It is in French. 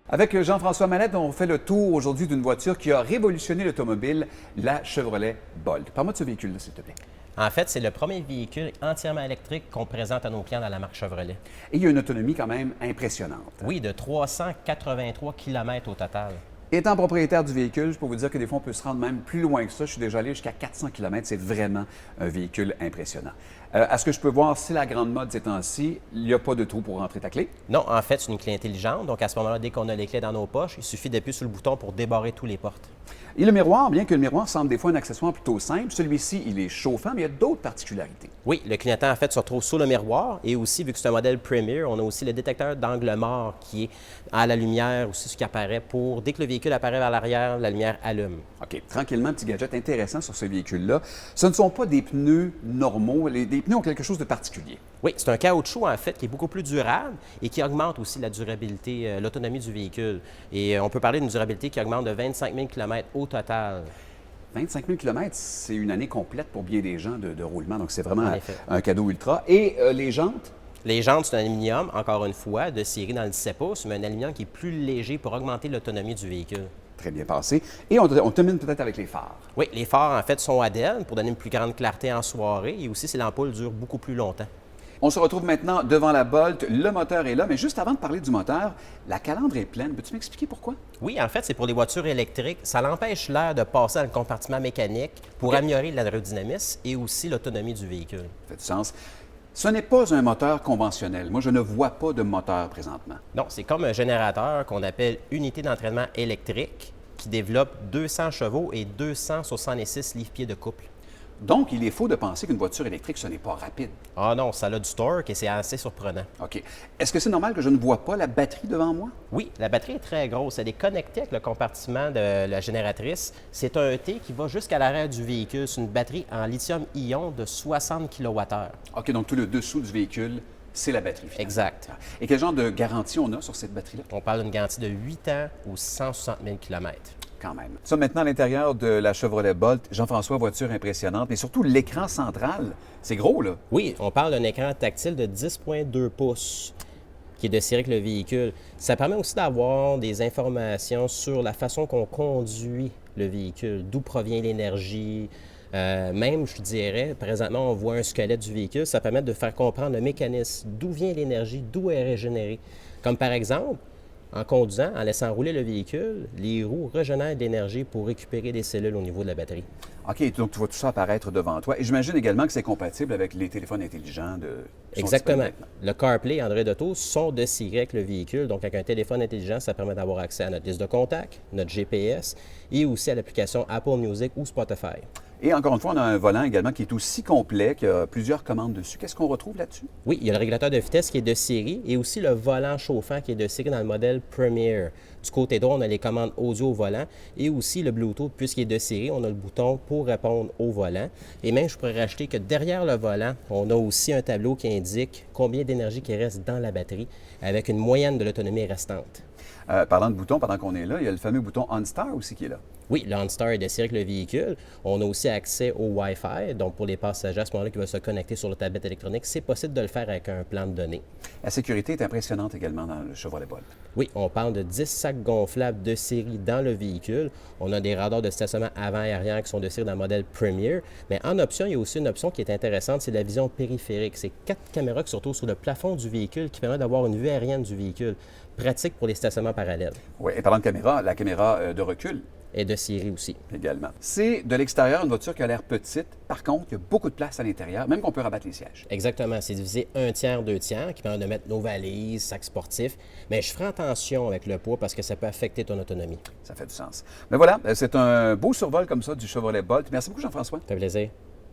Avec Jean-François Mallette, on fait le tour aujourd'hui d'une voiture qui a révolutionné l'automobile, la Chevrolet Bolt. Parle-moi de ce véhicule-là, s'il te plaît. En fait, c'est le premier véhicule entièrement électrique qu'on présente à nos clients dans la marque Chevrolet. Et il y a une autonomie quand même impressionnante. Oui, de 383 km au total. Étant propriétaire du véhicule, je peux vous dire que des fois, on peut se rendre même plus loin que ça. Je suis déjà allé jusqu'à 400 km. C'est vraiment un véhicule impressionnant. À ce que je peux voir, c'est la grande mode ces temps-ci. Il n'y a pas de trou pour rentrer ta clé. Non, en fait, c'est une clé intelligente. Donc, à ce moment-là, dès qu'on a les clés dans nos poches, il suffit d'appuyer sur le bouton pour débarrer toutes les portes. Et le miroir, bien que le miroir semble des fois un accessoire plutôt simple, celui-ci, il est chauffant, mais il y a d'autres particularités. Oui, le clignotant, en fait, se retrouve sous le miroir. Et aussi, vu que c'est un modèle Premier, on a aussi le détecteur d'angle mort qui est à la lumière, aussi ce qui apparaît pour, dès que le véhicule apparaît vers l'arrière, la lumière allume. OK, tranquillement, un petit gadget intéressant sur ce véhicule-là. Ce ne sont pas des pneus normaux. Des pneus ont quelque chose de particulier. Oui, c'est un caoutchouc, en fait, qui est beaucoup plus durable et qui augmente aussi la durabilité, l'autonomie du véhicule. Et on peut parler d'une durabilité qui augmente de 25 000 km au total. 25 000 km, c'est une année complète pour bien des gens de roulement. Donc, c'est vraiment un cadeau ultra. Et les jantes? Les jantes, c'est un aluminium, encore une fois, de série dans le 17 pouces, mais un aluminium qui est plus léger pour augmenter l'autonomie du véhicule. Très bien passé. Et on termine peut-être avec les phares. Oui, les phares, en fait, sont ADEL pour donner une plus grande clarté en soirée et aussi, si l'ampoule dure beaucoup plus longtemps. On se retrouve maintenant devant la Bolt. Le moteur est là, mais juste avant de parler du moteur, la calandre est pleine. Peux-tu m'expliquer pourquoi? Oui, en fait, c'est pour les voitures électriques. Ça l'empêche l'air de passer dans le compartiment mécanique pour améliorer l'aérodynamisme et aussi l'autonomie du véhicule. Ça fait du sens. Ce n'est pas un moteur conventionnel. Moi, je ne vois pas de moteur présentement. Non, c'est comme un générateur qu'on appelle unité d'entraînement électrique qui développe 200 chevaux et 266 livres-pieds de couple. Donc, il est faux de penser qu'une voiture électrique, ce n'est pas rapide. Ah non, ça a du torque et c'est assez surprenant. OK. Est-ce que c'est normal que je ne vois pas la batterie devant moi? Oui, la batterie est très grosse. Elle est connectée avec le compartiment de la génératrice. C'est un T qui va jusqu'à l'arrière du véhicule. C'est une batterie en lithium-ion de 60 kWh. OK, donc tout le dessous du véhicule, c'est la batterie finalement. Exact. Et quel genre de garantie on a sur cette batterie-là? On parle d'une garantie de 8 ans ou 160 000 km. Quand même. Ça, maintenant, à l'intérieur de la Chevrolet Bolt, Jean-François, voiture impressionnante, mais surtout l'écran central, c'est gros, là. Oui, on parle d'un écran tactile de 10,2 pouces qui est de série avec le véhicule. Ça permet aussi d'avoir des informations sur la façon qu'on conduit le véhicule, d'où provient l'énergie. Même, je dirais, présentement, on voit un squelette du véhicule. Ça permet de faire comprendre le mécanisme, d'où vient l'énergie, d'où elle est régénérée. Comme par exemple, en conduisant, en laissant rouler le véhicule, les roues régénèrent de l'énergie pour récupérer des cellules au niveau de la batterie. OK, donc tu vois tout ça apparaître devant toi. Et j'imagine également que c'est compatible avec les téléphones intelligents de... Exactement. Le CarPlay et Android Auto sont de série avec le véhicule. Donc, avec un téléphone intelligent, ça permet d'avoir accès à notre liste de contacts, notre GPS et aussi à l'application Apple Music ou Spotify. Et encore une fois, on a un volant également qui est aussi complet, qui a plusieurs commandes dessus. Qu'est-ce qu'on retrouve là-dessus? Oui, il y a le régulateur de vitesse qui est de série et aussi le volant chauffant qui est de série dans le modèle Premier. Du côté droit, on a les commandes audio au volant et aussi le Bluetooth, puisqu'il est de série, on a le bouton pour répondre au volant. Et même, je pourrais rajouter que derrière le volant, on a aussi un tableau qui indique combien d'énergie qui reste dans la batterie avec une moyenne de l'autonomie restante. Parlant de boutons, pendant qu'on est là, il y a le fameux bouton OnStar aussi qui est là. Oui, le OnStar est de série avec le véhicule. On a aussi accès au Wi-Fi. Donc, pour les passagers à ce moment-là qui veulent se connecter sur le tablette électronique, c'est possible de le faire avec un plan de données. La sécurité est impressionnante également dans le Chevrolet Bolt. Oui, on parle de 10 sacs gonflables de série dans le véhicule. On a des radars de stationnement avant et arrière qui sont de série dans le modèle Premier. Mais en option, il y a aussi une option qui est intéressante, c'est la vision périphérique. C'est 4 caméras qui se retrouvent sur le plafond du véhicule qui permettent d'avoir une vue aérienne du véhicule. Pratique pour les stationnements parallèles. Oui, et parlant de caméra, la caméra de recul. Et de série aussi. Également. C'est de l'extérieur une voiture qui a l'air petite. Par contre, il y a beaucoup de place à l'intérieur, même qu'on peut rabattre les sièges. Exactement. C'est divisé 1 tiers, 2 tiers, qui permet de mettre nos valises, sacs sportifs. Mais je ferai attention avec le poids parce que ça peut affecter ton autonomie. Ça fait du sens. Mais voilà, c'est un beau survol comme ça du Chevrolet Bolt. Merci beaucoup, Jean-François. Ça fait plaisir.